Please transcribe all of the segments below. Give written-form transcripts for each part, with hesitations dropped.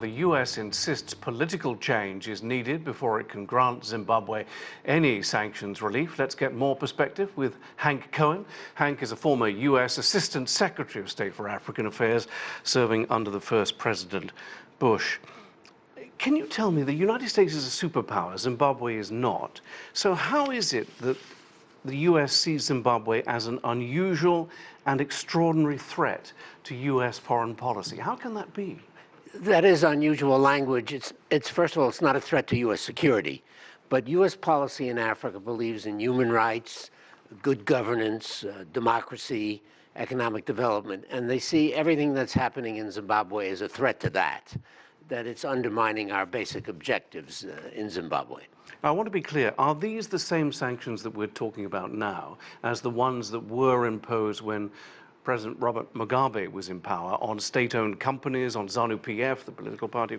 The US insists political change is needed before it can grant Zimbabwe any sanctions relief. Let's get more perspective with Hank Cohen. Hank is a former US Assistant Secretary of State for African Affairs, serving under the first President Bush. Can you tell me, the United States is a superpower, Zimbabwe is not. So how is it that the US sees Zimbabwe as an unusual and extraordinary threat to US foreign policy? How can that be? That is unusual language. It's first of all, it's not a threat to U.S. security, but U.S. policy in Africa believes in human rights, good governance, democracy, economic development, and they see everything that's happening in Zimbabwe as a threat to that it's undermining our basic objectives in Zimbabwe. I want to be clear, are these the same sanctions that we're talking about now as the ones that were imposed when President Robert Mugabe was in power on state-owned companies, on ZANU-PF, the political party,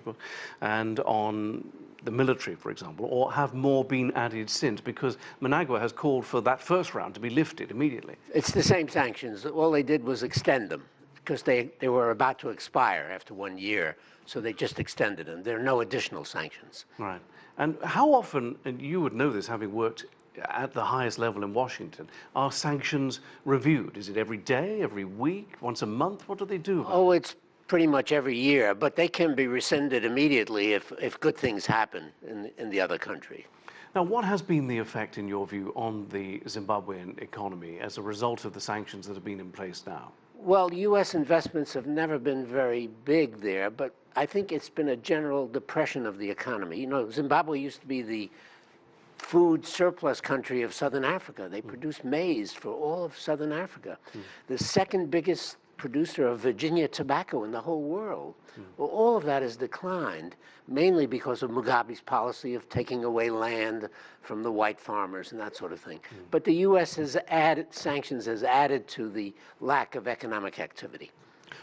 and on the military, for example, or have more been added since? Because Managua has called for that first round to be lifted immediately. It's the same sanctions. All they did was extend them because they were about to expire after 1 year, so they just extended them. There are no additional sanctions. Right. And how often, and you would know this having worked at the highest level in Washington, are sanctions reviewed? Is it every day, every week, once a month? What do they do? Oh, it's pretty much every year, but they can be rescinded immediately if good things happen in the other country. Now, what has been the effect, in your view, on the Zimbabwean economy as a result of the sanctions that have been in place now? Well, U.S. investments have never been very big there, but I think it's been a general depression of the economy. You know, Zimbabwe used to be the food surplus country of Southern Africa. They produce maize for all of Southern Africa. The second biggest producer of Virginia tobacco in the whole world. Well, all of that has declined, mainly because of Mugabe's policy of taking away land from the white farmers and that sort of thing. But the U.S. has added, sanctions has added to the lack of economic activity.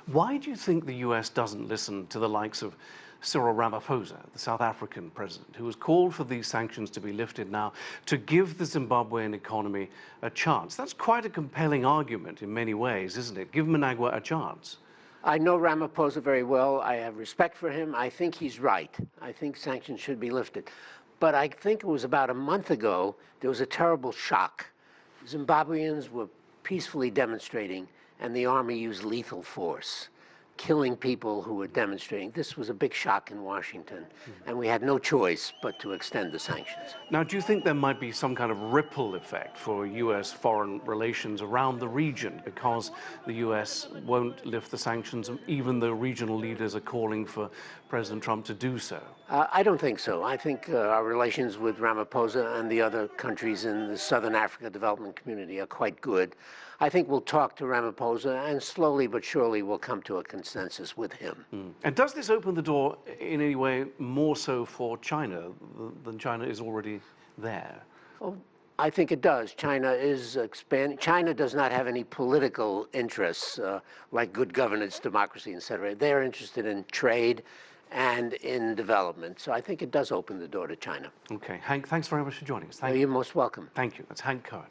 Why do you think the U.S. doesn't listen to the likes of Cyril Ramaphosa, the South African president, who has called for these sanctions to be lifted now to give the Zimbabwean economy a chance? That's quite a compelling argument in many ways, isn't it? Give Managua a chance. I know Ramaphosa very well. I have respect for him. I think he's right. I think sanctions should be lifted. But I think it was about a month ago, there was a terrible shock. Zimbabweans were peacefully demonstrating, and the army used lethal force, killing people who were demonstrating. This was a big shock in Washington, and we had no choice but to extend the sanctions. Now, do you think there might be some kind of ripple effect for U.S. foreign relations around the region because the U.S. won't lift the sanctions, even though regional leaders are calling for President Trump to do so? I don't think so. I think our relations with Ramaphosa and the other countries in the Southern Africa development community are quite good. I think we'll talk to Ramaphosa, and slowly but surely we'll come to a consensus with him. And does this open the door in any way more so for China than China is already there? Oh, I think it does. China is expanding. China does not have any political interests like good governance, democracy, etc. They're interested in trade and in development. So I think it does open the door to China. Okay. Hank, thanks very much for joining us. You're most welcome. Thank you. That's Hank Cohen.